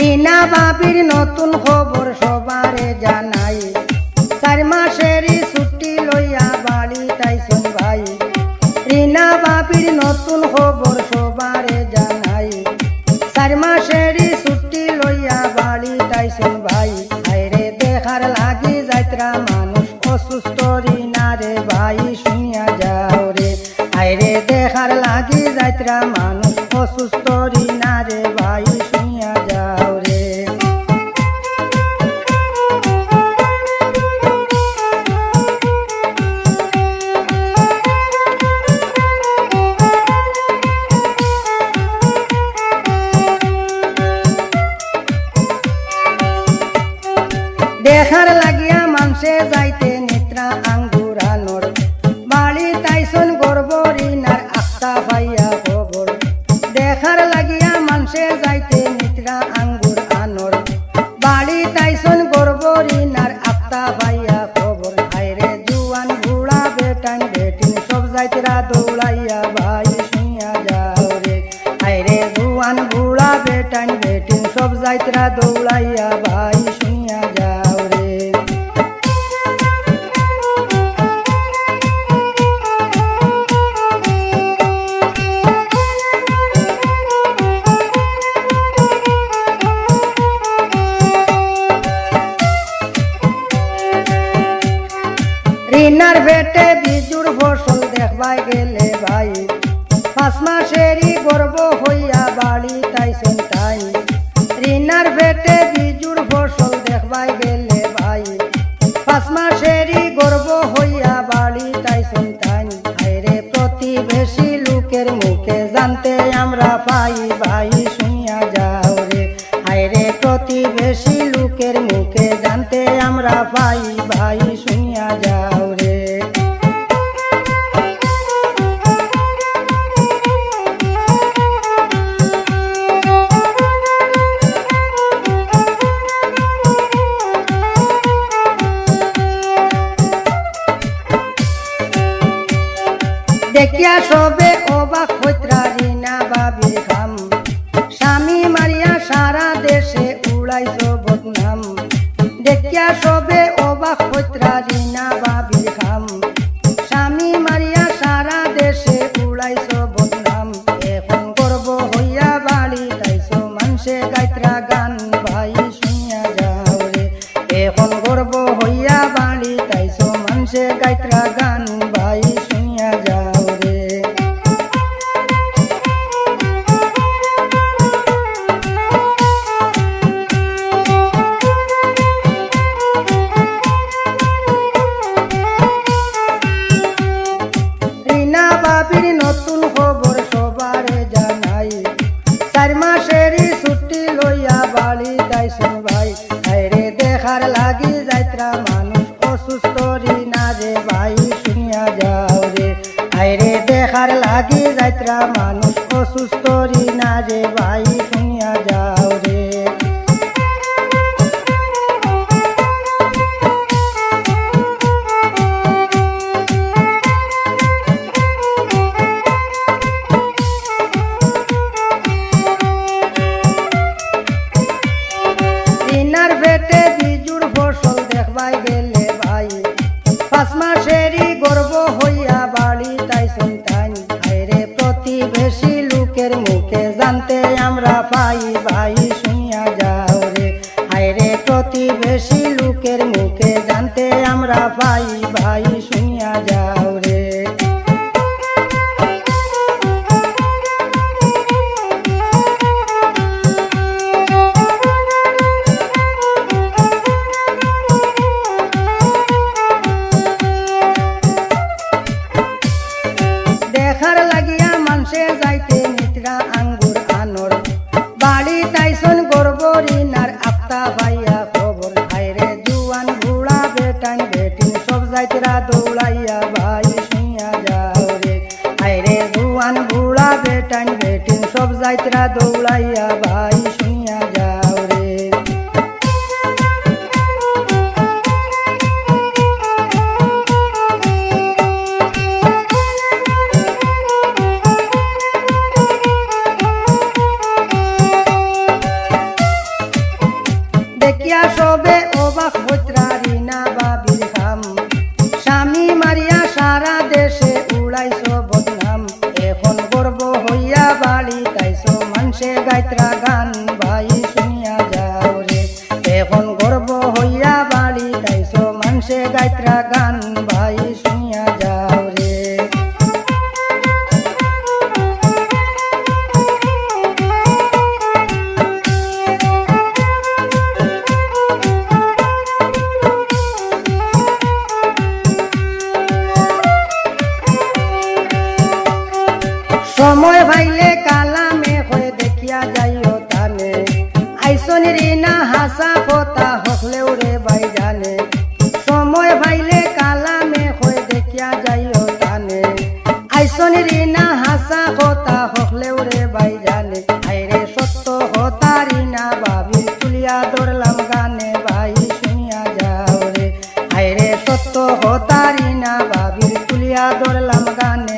রিনা বাবির নতুন খবর সবারে জানাই, 4 মাসেরই ছুটি লইয়া বাড়ি তাইছুন ভাই। রিনা বাবির নতুন খবর সবারে জানাই, 4 মাসেরই ছুটি লইয়া বাড়ি তাইছুন ভাই। আইরে দেখার লাগি যাত্রা মানুষ অসুস্থ রিনা রে ভাই শুনিয়া যাও রে। আইরে দেখার লাগি যাত্রা মানুষ অসুস্থ রিনা রে ভাই শুনিয়া যাও রে। দেখার লাগিয়া মানুষে যাইতে নেত্রা আঙ্গুরানোর বাড়ি তাইছুন গর্ব রিনার আক্তা ভাইয়া খবর। দেখার লাগিয়া মানুষে যাইতে নেত্রা আঙ্গুর আনোর বাড়ি তাইছুন গর্ব রিনার আক্তা ভাইয়া খবর। আইরে জুয়ান বুড়া বেটান বেটিন সব যাইতরা দৌড়াইয়া ভাই শুনিয়া যাও রে। আইরে জুয়ান বুড়া বেটান বেটিন সব যাইতরা দৌড়াইয়া ভাই শুনিয়া যাও রে। রিনার বেটে বিজুর ফসল দেখবাই গেলে ভাই, 5 মাসেরই গর্ব হইয়া বাড়ি তাইছুন তাই। রিনার বেটে বিজুর ফসল দেখবাই গেলে ভাই, 5 মাসেরই গর্ব হইয়া বাড়ি তাইছুন তাই। আইরে প্রতিবেশী লোকের মুখে জানতে আমরা পাই ভাই শুনিয়া যাও রে। আইরে প্রতিবেশী লোকের মুখে জানতে আমরা পাই ভাই শুনিয়া যাও রে। দেখিয়া সবে অবাক হইত্রা রিনা বাবির খাম, স্বামী মারিয়া সারা দেশে উড়াইছ বদনাম। দেখিয়া সবে অবাক হইত্রা রিনা বাবির খাম, স্বামী মারিয়া সারা দেশে উড়াইছ বদনাম। এখন গর্ব হইয়া বাড়ি তাইছ মানুষে গাইত্রা গান ভাই শুনিয়া যাও রে। এখন গর্ব হইয়া বাড়ি তাইছ মানুষে গাইত্রা গান ভাই শুনিয়া যাও রে। রিনা বাবির নতুন খবর সবারে জানাই, 4 মাসেরই ছুটি লইয়া বাড়ি তাইছুন ভাই। আইরে দেখার লাগি যাত্রা মানুষ অসুস্থ রিনা রে ভাই শুনিয়া যাও রে। আইরে দেখার লাগি যাত্রা মানুষ অসুস্থ রিনা রে ভাই শুনিয়া যাও রে। রিনার বেটে বিজুর ফসল দেখবাই গেলে ভাই, 5 মাসেরই গর্ব হইয়া বাড়ি তাইছুন তাই। আইরে প্রতিবেশী লোকের মুখে জানতে আমরা পাই ভাই শুনিয়া যাও রে। আইরে প্রতিবেশী লোকের মুখে জানতে আমরা পাই ভাই শুনিয়া যাও রে। দেখার লাগিয়া মানুষে যাইতে নেত্রা আঙ্গুর আনোর বাড়ি তাইছুন গর্ব রিনার আক্তা ভাইয়া খবর। আইরে জুয়ান বুড়া বেটান বেটিন সব যাইতরা দৌড়াইয়া ভাই শুনিয়া যাও রে। আইরে জুয়ান বুড়া বেটান বেটিন সব যাইতরা দৌড়াইয়া ভাই শুনিয়া যাও রে। মানুষে গাইত্রা গান ভাই শুনিয়া যাও রে এখন গর্ব হইয়া বাড়ি তাইছো মানুষে গাইত্রা গান ভাই শুনিয়া যাও রে সময় ভাইলে কালামে হয়ে দেখিয়া যাইও তানে আইসনি রে না হাসা কথা হকলেও রে ভাই জানে সময় ভাইলে কালামে হয়ে দেখিয়া যাইও তানে আইসনি রে না হাসা কথা হকলেও রে ভাই জানে আইরে সত্য হতারি না ভাবি তুলিয়া ধরলাম গানে ভাই শুনিয়া যাও রে আইরে সত্য হতারি না ভাবি তুলিয়া ধরলাম গানে